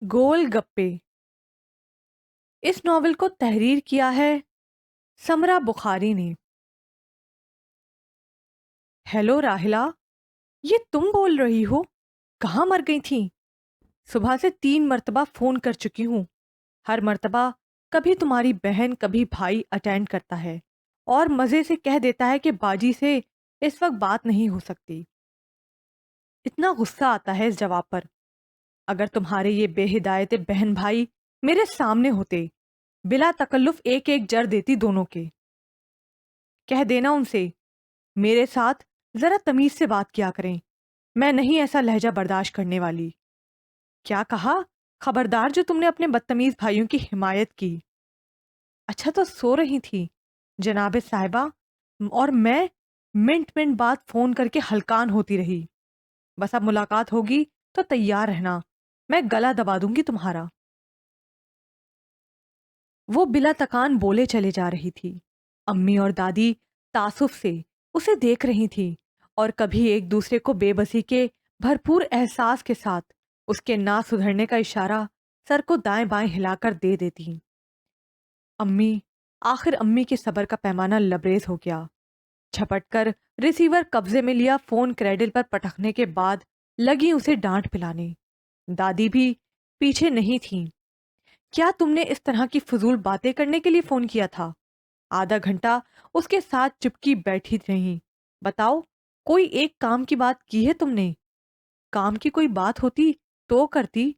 گول گپے۔ اس novel کو تحریر کیا ہے سمرا بخاری نے۔ ہیلو راہلا، یہ تم بول رہی ہو؟ کہاں مر گئی تھی؟ صبح سے 3 مرتبہ فون کر چکی ہوں۔ ہر مرتبہ کبھی تمہاری بہن کبھی بھائی اٹینڈ کرتا ہے اور مزے سے کہہ دیتا ہے کہ باجی سے اس وقت بات نہیں ہو سکتی۔ اتنا غصہ آتا ہے اس جواب پر۔ اگر تمہارے یہ بے ہدایت بہن بھائی میرے سامنے ہوتے، بلا تکلف ایک ایک جر دیتی دونوں کے۔ کہہ دینا ان سے میرے ساتھ ذرا تمیز سے بات کیا کریں، میں نہیں ایسا لہجہ برداشت کرنے والی۔ کیا کہا؟ خبردار جو تم نے اپنے بدتمیز بھائیوں کی حمایت کی۔ اچھا تو سو رہی تھی جناب صاحبہ، اور میں منٹ منٹ بعد فون کر کے ہلکان ہوتی رہی۔ بس اب ملاقات ہوگی تو تیار رہنا، میں گلا دبا دوں گی تمہارا۔ وہ بلا تکان بولے چلے جا رہی تھی۔ امی اور دادی تعصب سے اسے دیکھ رہی تھی اور کبھی ایک دوسرے کو بے بسی کے بھرپور احساس کے ساتھ اس کے نہ سدھرنے کا اشارہ سر کو دائیں بائیں ہلا کر دے دیتی۔ امی، آخر امی کے صبر کا پیمانہ لبریز ہو گیا۔ جھپٹ کر ریسیور قبضے میں لیا فون کریڈل پر پٹکنے کے بعد لگی اسے ڈانٹ پلانے۔ دادی بھی پیچھے نہیں تھیں۔ کیا تم نے اس طرح کی فضول باتیں کرنے کے لیے فون کیا تھا؟ آدھا گھنٹہ اس کے ساتھ چپکی بیٹھی رہی۔ بتاؤ، کوئی ایک کام کی بات کی ہے تم نے؟ کام کی کوئی بات ہوتی تو کرتی،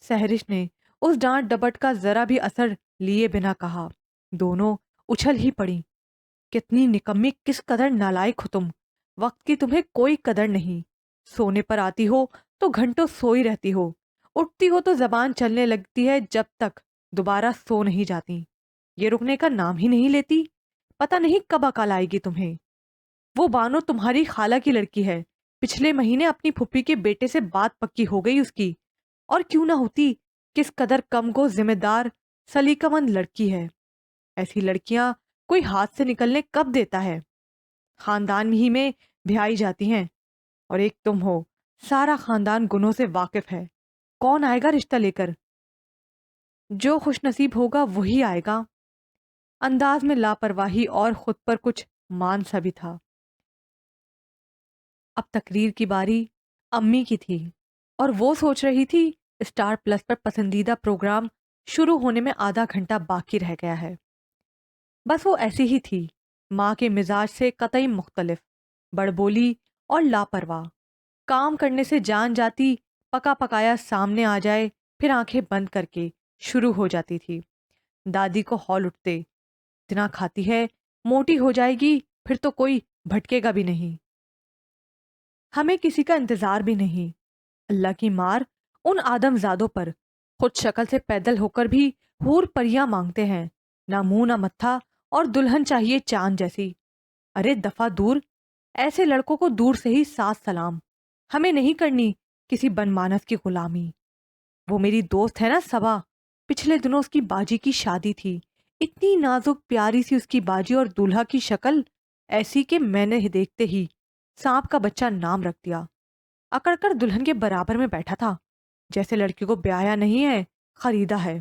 سہرش نے اس ڈانٹ ڈپٹ کا ذرا بھی اثر لیے بنا کہا۔ دونوں اچھل ہی پڑی۔ کتنی نکمی، کس قدر نالائق ہو تم، وقت کی تمہیں کوئی قدر نہیں۔ سونے پر آتی ہو تو گھنٹوں سوئی رہتی ہو، اٹھتی ہو تو زبان چلنے لگتی ہے جب تک دوبارہ سو نہیں جاتی۔ یہ رکنے کا نام ہی نہیں لیتی۔ پتہ نہیں کب عقل آئے گی تمہیں۔ وہ بانو تمہاری خالہ کی لڑکی ہے، پچھلے مہینے اپنی پھپھی کے بیٹے سے بات پکی ہو گئی اس کی، اور کیوں نہ ہوتی، کس قدر کم کو ذمہ دار سلیقہ مند لڑکی ہے۔ ایسی لڑکیاں کوئی ہاتھ سے نکلنے کب دیتا ہے؟ خاندان ہی میں بیائی جاتی ہیں، اور ایک تم ہو، سارا خاندان گنوں سے واقف ہے۔ کون آئے گا رشتہ لے کر؟ جو خوش نصیب ہوگا وہی آئے گا۔ انداز میں لاپرواہی اور خود پر کچھ مان سا بھی تھا۔ اب تقریر کی باری امی کی تھی، اور وہ سوچ رہی تھی اسٹار پلس پر پسندیدہ پروگرام شروع ہونے میں آدھا گھنٹہ باقی رہ گیا ہے۔ بس وہ ایسی ہی تھی، ماں کے مزاج سے قطعی مختلف، بڑبولی اور لاپرواہ۔ کام کرنے سے جان جاتی، پکا پکایا سامنے آ جائے پھر آنکھیں بند کر کے شروع ہو جاتی تھی۔ دادی کو ہول اٹھتے، اتنا کھاتی ہے موٹی ہو جائے گی، پھر تو کوئی بھٹکے گا بھی نہیں۔ ہمیں کسی کا انتظار بھی نہیں۔ اللہ کی مار ان آدم زادوں پر، خود شکل سے پیدل ہو کر بھی حور پریاں مانگتے ہیں، نہ منہ نہ متھا، اور دلہن چاہیے چاند جیسی۔ ارے دفع دور، ایسے لڑکوں کو دور سے ہی سات سلام۔ ہمیں نہیں کرنی کسی بن مانس کی غلامی۔ وہ میری دوست ہے نا صبا، پچھلے دنوں اس کی باجی کی شادی تھی، اتنی نازک پیاری سی اس کی باجی، اور دولہا کی شکل ایسی کہ میں نے دیکھتے ہی سانپ کا بچہ نام رکھ دیا۔ اکڑ کر دلہن کے برابر میں بیٹھا تھا، جیسے لڑکی کو بیایا نہیں ہے، خریدا ہے۔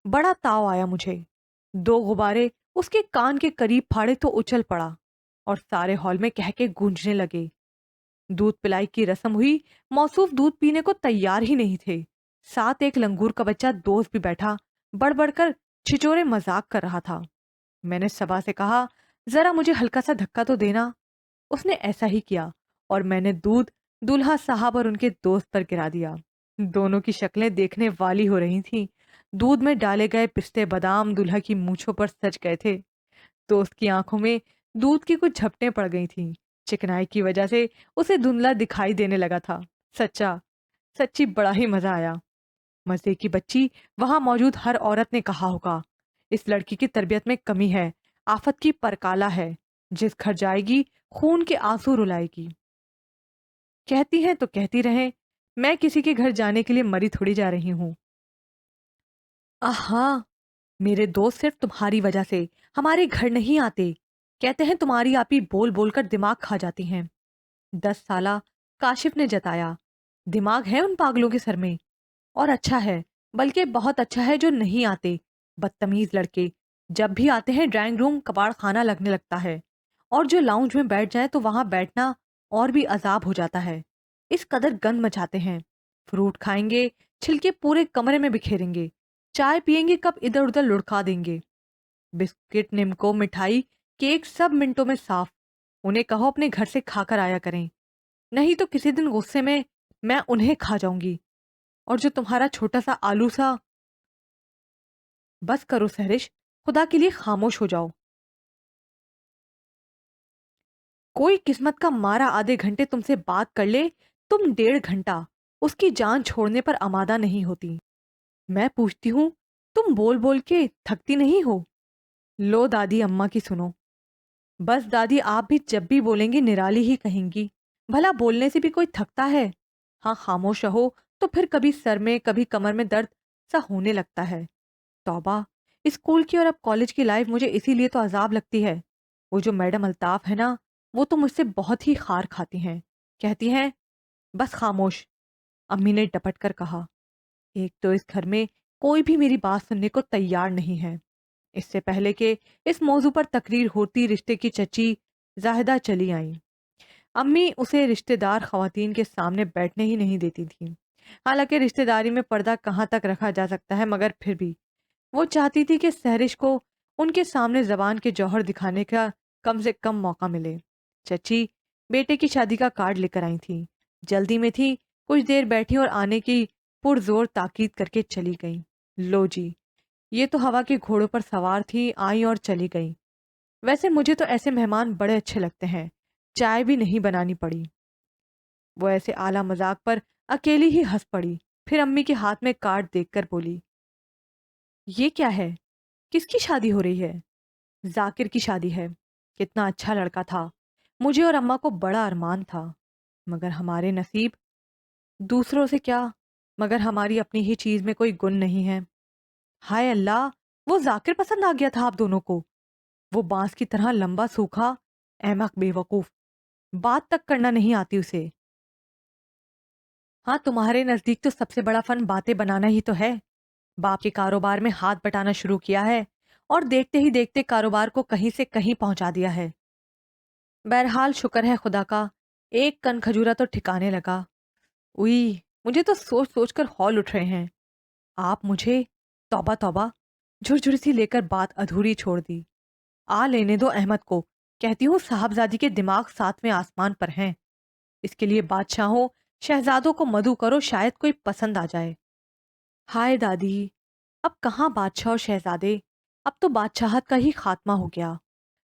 بڑا تاؤ آیا مجھے۔ دو غبارے اس کے کان کے قریب پھاڑے تو اچھل پڑا، اور سارے ہال میں کہہ کے گونجنے لگے۔ دودھ پلائی کی رسم ہوئی، موصوف دودھ پینے کو تیار ہی نہیں تھے۔ ساتھ ایک لنگور کا بچہ دوست بھی بیٹھا، بڑھ بڑھ کر چھچورے مذاق کر رہا تھا۔ میں نے صبا سے کہا، ذرا مجھے ہلکا سا دھکا تو دینا۔ اس نے ایسا ہی کیا، اور میں نے دودھ دولہا صاحب اور ان کے دوست پر گرا دیا۔ دونوں کی شکلیں دیکھنے والی ہو رہی تھیں۔ دودھ میں ڈالے گئے پستے بادام دولہا کی مونچھوں پر سج گئے تھے۔ دوست کی آنکھوں میں دودھ کی کچھ جھپٹیں پڑ گئی تھیں، چکنائی کی وجہ سے اسے دھندلا دکھائی دینے لگا تھا۔ سچی بڑا ہی مزہ آیا۔ مزے کی بچی، وہاں موجود ہر عورت نے کہا ہوگا، اس لڑکی کی تربیت میں کمی ہے، آفت کی پرکالہ ہے، جس گھر جائے گی خون کے آنسو رلائے گی۔ کہتی ہیں تو کہتی رہیں، میں کسی کے گھر جانے کے لیے مری تھوڑی جا رہی ہوں۔ آہا، میرے دوست صرف تمہاری وجہ سے ہمارے گھر نہیں آتے، کہتے ہیں تمہاری آپی بول بول کر دماغ کھا جاتی ہیں۔ 10 سالہ کاشف نے جتایا، دماغ ہے ان پاگلوں کے سر میں، اور اچھا ہے، بلکہ بہت اچھا ہے جو نہیں آتے۔ بدتمیز لڑکے جب بھی آتے ہیں ڈرائنگ روم کباڑ خانہ لگنے لگتا ہے، اور جو لاؤنج میں بیٹھ جائے تو وہاں بیٹھنا اور بھی عذاب ہو جاتا ہے۔ اس قدر گند مچاتے ہیں، فروٹ کھائیں گے، چھلکے پورے کمرے میں بکھیریں گے، چائے پیئیں گے کپ ادھر ادھر لڑکا دیں گے، بسکٹ نمکو مٹھائی کیک سب منٹوں میں صاف۔ انہیں کہو اپنے گھر سے کھا کر آیا کریں، نہیں تو کسی دن غصے میں انہیں کھا جاؤں گی۔ اور جو تمہارا چھوٹا سا آلو سا… بس کرو سہرش، خدا کے لیے خاموش ہو جاؤ۔ کوئی قسمت کا مارا آدھے گھنٹے تم سے بات کر لے، تم 1.5 گھنٹہ اس کی جان چھوڑنے پر آمادہ نہیں ہوتی۔ میں پوچھتی ہوں، تم بول بول کے تھکتی نہیں ہو؟ لو دادی اماں کی سنو۔ بس دادی آپ بھی جب بھی بولیں گی نرالی ہی کہیں گی، بھلا بولنے سے بھی کوئی تھکتا ہے؟ ہاں خاموش رہو تو پھر کبھی سر میں کبھی کمر میں درد سا ہونے لگتا ہے۔ توبہ، اسکول کی اور اب کالج کی لائف مجھے اسی لیے تو عذاب لگتی ہے۔ وہ جو میڈم الطاف ہے نا، وہ تو مجھ سے بہت ہی خار کھاتی ہیں، کہتی ہیں بس خاموش۔ امی نے ڈپٹ کر کہا، ایک تو اس گھر میں کوئی بھی میری بات سننے کو تیار نہیں ہے۔ اس سے پہلے کہ اس موضوع پر تقریر ہوتی، رشتے کی چچی زاہدہ چلی آئیں۔ امی اسے رشتہ دار خواتین کے سامنے بیٹھنے ہی نہیں دیتی تھیں۔ حالانکہ رشتہ داری میں پردہ کہاں تک رکھا جا سکتا ہے، مگر پھر بھی وہ چاہتی تھی کہ سہرش کو ان کے سامنے زبان کے جوہر دکھانے کا کم سے کم موقع ملے۔ چچی بیٹے کی شادی کا کارڈ لے کر آئی تھی، جلدی میں تھی، کچھ دیر بیٹھی اور آنے کی پرزور تاکید کر کے چلی گئیں۔ لو جی، یہ تو ہوا کے گھوڑوں پر سوار تھی، آئیں اور چلی گئیں۔ ویسے مجھے تو ایسے مہمان بڑے اچھے لگتے ہیں، چائے بھی نہیں بنانی پڑی۔ وہ ایسے اعلیٰ مذاق پر اکیلی ہی ہنس پڑی، پھر امی کے ہاتھ میں کارڈ دیکھ کر بولی، یہ کیا ہے؟ کس کی شادی ہو رہی ہے؟ ذاکر کی شادی ہے۔ کتنا اچھا لڑکا تھا، مجھے اور اماں کو بڑا ارمان تھا، مگر ہمارے نصیب… دوسروں سے کیا، مگر ہماری اپنی ہی چیز میں کوئی گن نہیں ہے۔ ہائے اللہ، وہ ذاکر پسند آ گیا تھا آپ دونوں کو؟ وہ بانس کی طرح لمبا سوکھا، احمق بے وقوف، بات تک کرنا نہیں آتی اسے۔ ہاں تمہارے نزدیک تو سب سے بڑا فن باتیں بنانا ہی تو ہے۔ باپ کے کاروبار میں ہاتھ بٹانا شروع کیا ہے اور دیکھتے ہی دیکھتے کاروبار کو کہیں سے کہیں پہنچا دیا ہے۔ بہرحال شکر ہے خدا کا، ایک کن کھجورا تو ٹھکانے لگا۔ اوئی، مجھے تو سوچ سوچ کر ہول اٹھ رہے ہیں۔ آپ مجھے… توبہ توبہ، جھرجھر سی لے کر بات ادھوری چھوڑ دی۔ آ لینے دو احمد کو، کہتی ہوں صاحبزادی کے دماغ 7ویں آسمان پر ہیں۔ اس کے لیے بادشاہوں شہزادوں کو مدعو کرو، شاید کوئی پسند آ جائے۔ ہائے دادی، اب کہاں بادشاہ اور شہزادے، اب تو بادشاہت کا ہی خاتمہ ہو گیا۔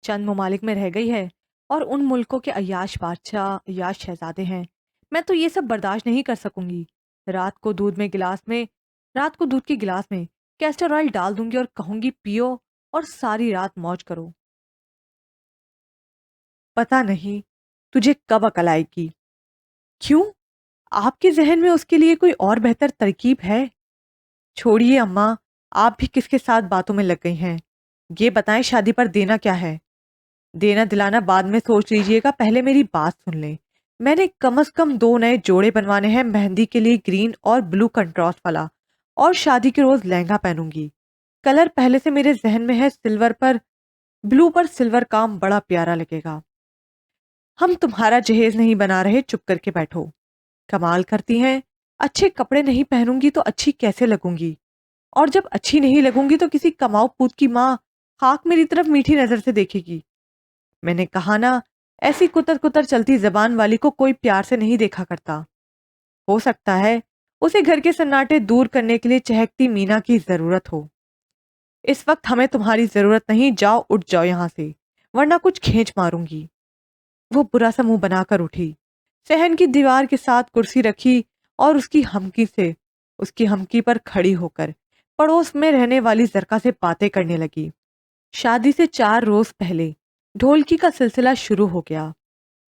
چند ممالک میں رہ گئی ہے، اور ان ملکوں کے عیاش بادشاہ عیاش شہزادے ہیں۔ میں تو یہ سب برداشت نہیں کر سکوں گی۔ رات کو رات کو دودھ کے گلاس میں کیسٹر آئل ڈال دوں گی اور کہوں گی پیو اور ساری رات موج کرو۔ پتہ نہیں تجھے کب عقل آئے گی۔ کیوں؟ آپ کے ذہن میں اس کے لیے کوئی اور بہتر ترکیب ہے؟ چھوڑیے اماں، آپ بھی کس کے ساتھ باتوں میں لگ گئی ہیں۔ یہ بتائیں شادی پر دینا کیا ہے؟ دینا دلانا بعد میں سوچ لیجئے گا، پہلے میری بات سن لیں۔ میں نے کم از کم 2 نئے جوڑے بنوانے ہیں، مہندی کے لیے گرین اور بلو کنٹراسٹ والا، اور شادی کے روز لہنگا پہنوں گی۔ کلر پہلے سے میرے ذہن میں ہے، بلو پر سلور کام بڑا پیارا لگے گا۔ ہم تمہارا جہیز نہیں بنا رہے، چپ کر کے بیٹھو۔ کمال کرتی ہیں، اچھے کپڑے نہیں پہنوں گی تو اچھی کیسے لگوں گی؟ اور جب اچھی نہیں لگوں گی تو کسی کماؤ پوت کی ماں خاک میری طرف میٹھی نظر سے دیکھے گی۔ میں نے کہا نا، ایسی کتر کتر چلتی زبان والی کو کوئی پیار سے نہیں دیکھا کرتا۔ ہو سکتا ہے اسے گھر کے سناٹے دور کرنے کے لیے چہکتی مینا کی ضرورت ہو۔ اس وقت ہمیں تمہاری ضرورت نہیں، جاؤ اٹھ جاؤ یہاں سے، ورنہ کچھ کھینچ ماروں گی۔ وہ برا سا منہ بنا کر اٹھی، صحن کی دیوار کے ساتھ کرسی رکھی اور اس کی ہمکی پر کھڑی ہو کر پڑوس میں رہنے والی زرکا سے باتیں کرنے لگی۔ شادی سے 4 روز پہلے ڈھولکی کا سلسلہ شروع ہو گیا۔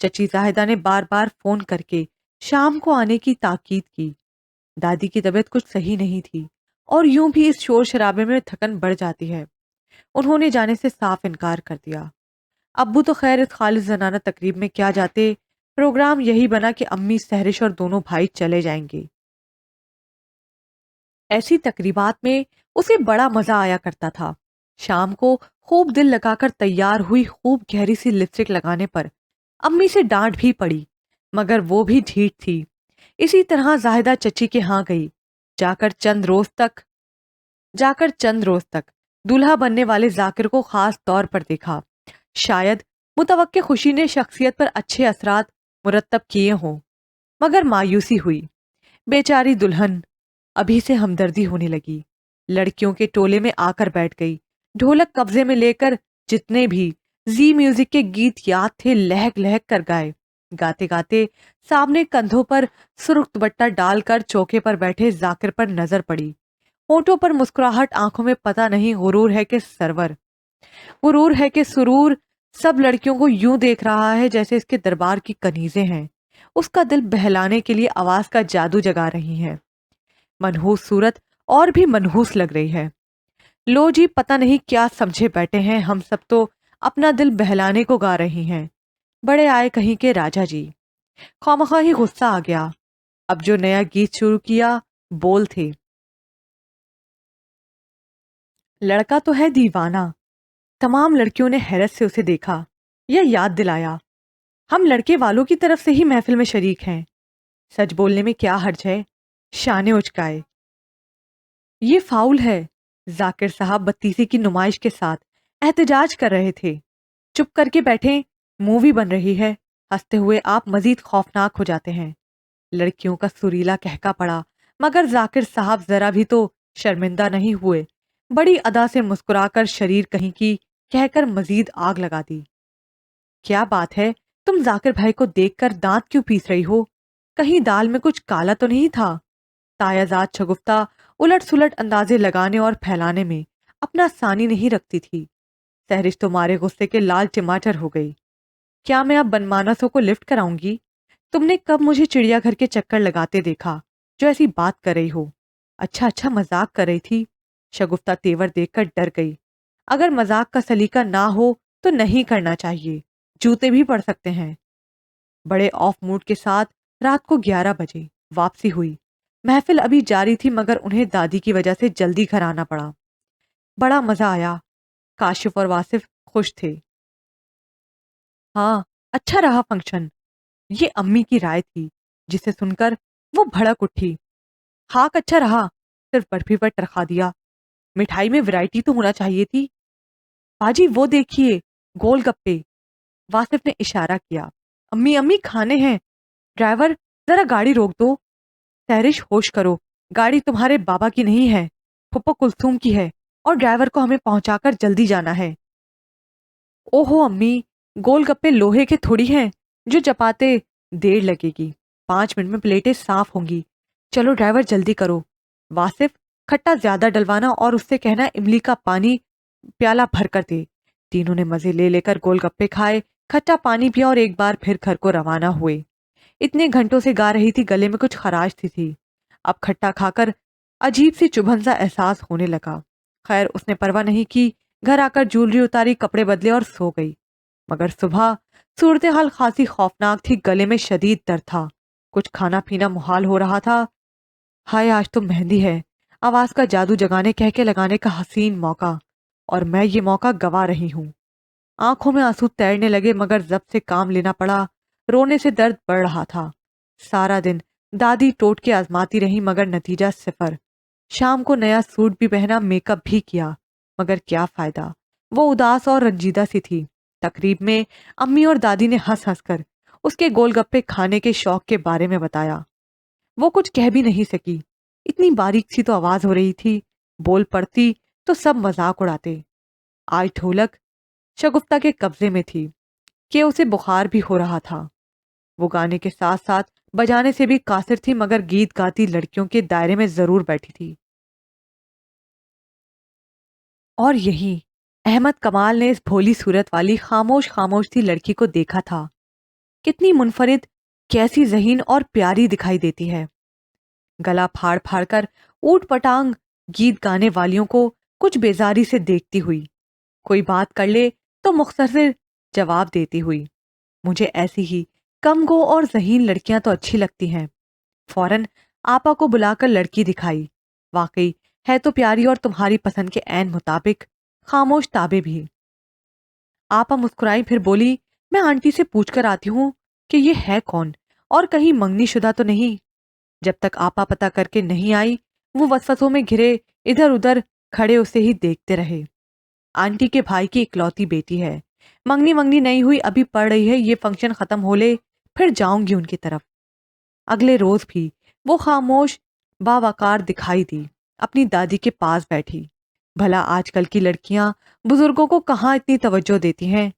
چچی زاہدہ نے بار بار فون کر کے شام کو آنے کی تاکید کی۔ دادی کی طبیعت کچھ صحیح نہیں تھی، اور یوں بھی اس شور شرابے میں تھکن بڑھ جاتی ہے۔ انہوں نے جانے سے صاف انکار کر دیا۔ ابو تو خیر اس خالص زنانہ تقریب میں کیا جاتے، پروگرام یہی بنا کہ امی، سہرش اور دونوں بھائی چلے جائیں گے۔ ایسی تقریبات میں اسے بڑا مزہ آیا کرتا تھا۔ شام کو خوب دل لگا کر تیار ہوئی، خوب گہری سی لپسٹک لگانے پر امی سے ڈانٹ بھی پڑی، مگر وہ بھی ڈھیٹ تھی۔ اسی طرح زاہدہ چچی کے ہاں گئی، جا کر چند روز تک دولہا بننے والے ذاکر کو خاص طور پر دیکھا۔ شاید متوقع خوشی نے شخصیت پر اچھے اثرات مرتب کیے ہوں، مگر مایوسی ہوئی۔ بیچاری دلہن ابھی سے ہمدردی ہونے لگی، لڑکیوں کے ٹولے میں آ کر بیٹھ گئی، ڈھولک قبضے میں لے کر جتنے بھی زی میوزک کے گیت یاد تھے لہک لہک کر گائے۔ گاتے گاتے سامنے کندھوں پر سرخ دوپٹہ ڈال کر چوکے پر بیٹھے ذاکر پر نظر پڑی۔ ہونٹوں پر مسکراہٹ، آنکھوں میں پتہ نہیں غرور ہے کہ سرور سب لڑکیوں کو یوں دیکھ رہا ہے جیسے اس کے دربار کی کنیزیں ہیں، اس کا دل بہلانے کے لیے آواز کا جادو جگا رہی ہیں۔ منحوس صورت اور بھی منحوس لگ رہی ہے۔ لو جی، پتہ نہیں کیا سمجھے بیٹھے ہیں، ہم سب تو اپنا دل بہلانے کو گا رہی ہیں۔ بڑے آئے کہیں کے راجا جی۔ خوامخواہ ہی غصہ آ گیا۔ اب جو نیا گیت شروع کیا، بول تھے: لڑکا تو ہے دیوانہ۔ تمام لڑکیوں نے حیرت سے اسے دیکھا، یہ یاد دلایا: ہم لڑکے والوں کی طرف سے ہی محفل میں شریک ہیں، سچ بولنے میں کیا حرج ہے؟ شانے اچکائے: یہ فاؤل ہے۔ ذاکر صاحب بدتیزی کی نمائش کے ساتھ احتجاج کر رہے تھے۔ چپ کر کے بیٹھیں، مووی بن رہی ہے، ہنستے ہوئے آپ مزید خوفناک ہو جاتے ہیں۔ لڑکیوں کا سریلا کہکا پڑا، مگر ذاکر صاحب ذرا بھی تو شرمندہ نہیں ہوئے، بڑی ادا سے مسکرا کر شریر کہیں کی کہہ کر مزید آگ لگا دی۔ کیا بات ہے، تم ذاکر بھائی کو دیکھ کر دانت کیوں پیس رہی ہو؟ کہیں دال میں کچھ کالا تو نہیں تھا؟ تایازاد شگفتہ الٹ سلٹ اندازے لگانے اور پھیلانے میں اپنا ثانی نہیں رکھتی تھی۔ سہرش تمہارے غصے کے لال ٹماٹر ہو گئی۔ کیا میں اب بنمانسوں کو لفٹ کراؤں گی؟ تم نے کب مجھے چڑیا گھر کے چکر لگاتے دیکھا جو ایسی بات کر رہی ہو؟ اچھا مذاق کر رہی تھی۔ شگفتہ تیور دیکھ کر ڈر گئی۔ اگر مذاق کا سلیقہ نہ ہو تو نہیں کرنا چاہیے، جوتے بھی پڑ سکتے ہیں۔ بڑے آف موڈ کے ساتھ رات کو 11 بجے واپسی ہوئی۔ محفل ابھی جاری تھی، مگر انہیں دادی کی وجہ سے جلدی گھر آنا پڑا۔ بڑا مزہ آیا۔ کاشف اور واصف خوش تھے۔ ہاں، اچھا رہا فنکشن۔ یہ امی کی رائے تھی، جسے سن کر وہ بھڑک اٹھی۔ خاک اچھا رہا، صرف برفی پر ٹرخا دیا۔ مٹھائی میں ورائٹی تو ہونا چاہیے تھی۔ باجی وہ دیکھیے، گول گپے۔ واصف نے اشارہ کیا۔ امی کھانے ہیں۔ ڈرائیور ذرا گاڑی روک دو۔ سہرش ہوش کرو، گاڑی تمہارے بابا کی نہیں ہے، پھپھو کلثوم کی ہے، اور ڈرائیور کو ہمیں پہنچا کر جلدی جانا ہے۔ اوہو امی، گول گپے لوہے کے تھوڑی ہیں جو چپاتے دیر لگے گی، 5 منٹ میں پلیٹیں صاف ہوں گی۔ چلو ڈرائیور جلدی کرو۔ واصف، کھٹا زیادہ ڈلوانا اور اس سے کہنا املی کا پانی پیالہ بھر کر دے۔ تینوں نے مزے لے کر گول گپے کھائے، کھٹا پانی پیا اور ایک بار پھر گھر کو روانہ ہوئے۔ اتنے گھنٹوں سے گا رہی تھی، گلے میں کچھ خراش تھی۔ اب کھٹا کھا کر عجیب سی چبھن سا احساس ہونے لگا۔ خیر، اس نے پرواہ نہیں کی، گھر آ کر جولری اتاری، کپڑے بدلے اور سو گئی۔ مگر صبح صورتحال خاصی خوفناک تھی، گلے میں شدید درد تھا، کچھ کھانا پینا محال ہو رہا تھا۔ ہائے، آج تو مہندی ہے، آواز کا جادو جگانے کہہ کے لگانے کا حسین موقع، اور میں یہ موقع گوا رہی ہوں۔ آنکھوں میں آنسو تیرنے لگے، مگر ضبط سے کام لینا پڑا، رونے سے درد بڑھ رہا تھا۔ سارا دن دادی ٹوٹ کے آزماتی رہی، مگر نتیجہ صفر۔ شام کو نیا سوٹ بھی پہنا، میک اپ بھی کیا، مگر کیا فائدہ، وہ اداس اور رنجیدہ سی تھی۔ تقریب میں امی اور دادی نے ہنس ہنس کر اس کے گول گپے کھانے کے شوق کے بارے میں بتایا۔ وہ کچھ کہہ بھی نہیں سکی، اتنی باریک سی تو آواز ہو رہی تھی، بول پڑتی تو سب مذاق اڑاتے۔ آج ڈھولک شگفتہ کے قبضے میں تھی کہ اسے بخار بھی ہو رہا تھا۔ وہ گانے کے ساتھ ساتھ بجانے سے بھی قاصر تھی، مگر گیت گاتی لڑکیوں کے دائرے میں ضرور بیٹھی تھی۔ اور یہی احمد کمال نے اس بھولی صورت والی خاموش سی لڑکی کو دیکھا تھا۔ کتنی منفرد، کیسی ذہین اور پیاری دکھائی دیتی ہے۔ گلا پھاڑ پھاڑ کر اوٹ پٹانگ گیت گانے والیوں کو کچھ بیزاری سے دیکھتی ہوئی، کوئی بات کر لے تو مختصر جواب دیتی ہوئی۔ مجھے ایسی ہی کم گو اور ذہین لڑکیاں تو اچھی لگتی ہیں۔ فوراً آپا کو بلا کر لڑکی دکھائی۔ واقعی ہے تو پیاری اور تمہاری پسند کے عین مطابق خاموش تابے بھی۔ آپا مسکرائی پھر بولی، میں آنٹی سے پوچھ کر آتی ہوں کہ یہ ہے کون اور کہیں منگنی شدہ تو نہیں۔ جب تک آپا پتہ کر کے نہیں آئی وہ وسوسوں میں گھرے ادھر ادھر کھڑے اسے ہی دیکھتے رہے۔ آنٹی کے بھائی کی اکلوتی بیٹی ہے، منگنی منگنی نہیں ہوئی، ابھی پڑھ رہی ہے، یہ فنکشن ختم ہو لے پھر جاؤں گی ان کی طرف۔ اگلے روز بھی وہ خاموش باوقار دکھائی دی، اپنی دادی کے پاس بیٹھی۔ بھلا آج کل کی لڑکیاں بزرگوں کو کہاں اتنی توجہ دیتی ہیں۔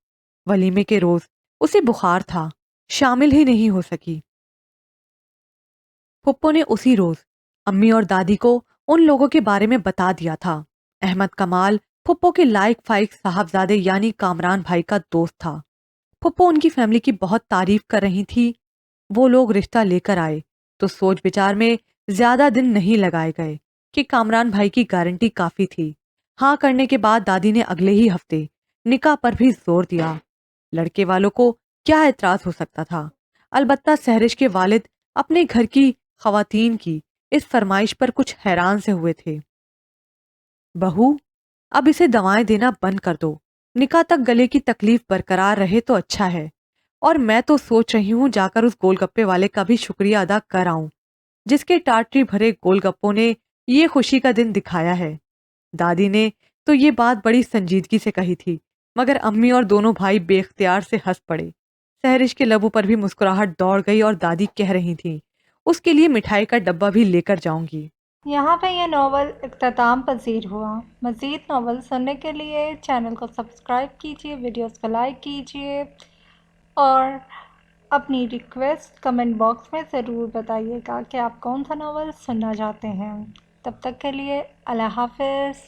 ولیمے کے روز اسے بخار تھا، شامل ہی نہیں ہو سکی۔ پھپھو نے اسی روز امی اور دادی کو ان لوگوں کے بارے میں بتا دیا تھا۔ احمد کمال پھپھو کے لائق فائق صاحبزادے یعنی کامران بھائی کا دوست تھا۔ پھپھو ان کی فیملی کی بہت تعریف کر رہی تھی۔ وہ لوگ رشتہ لے کر آئے تو سوچ بچار میں زیادہ دن نہیں لگائے گئے کہ کامران بھائی کی گارنٹی کافی تھی۔ ہاں کرنے کے بعد دادی نے اگلے ہی ہفتے نکاح پر بھی زور دیا۔ لڑکے والوں کو کیا اعتراض ہو سکتا تھا؟ البتہ سہرش کے والد اپنے گھر کی خواتین کی اس فرمائش پر کچھ حیران سے ہوئے تھے۔ بہو، اب اسے دوائیں دینا بند کر دو، نکاح تک گلے کی تکلیف برقرار رہے تو اچھا ہے، اور میں تو سوچ رہی ہوں جا کر اس گول گپے والے کا بھی شکریہ ادا کر آؤں جس کے ٹاٹری بھرے گول گپوں نے یہ خوشی کا دن دکھایا ہے۔ دادی نے تو یہ بات بڑی سنجیدگی سے کہی تھی، مگر امی اور دونوں بھائی بے اختیار سے ہنس پڑے۔ سہرش کے لبوں پر بھی مسکراہٹ دوڑ گئی اور دادی کہہ رہی تھی، اس کے لیے مٹھائی کا ڈبہ بھی لے کر جاؤں گی۔ یہاں پہ یہ ناول اختتام پذیر ہوا۔ مزید ناول سننے کے لیے چینل کو سبسکرائب کیجیے، ویڈیوز کو لائک کیجیے اور اپنی ریکویسٹ کمنٹ باکس میں ضرور بتائیے گا کہ آپ کون سا ناول سننا چاہتے ہیں۔ تب تک کے لیے اللہ حافظ۔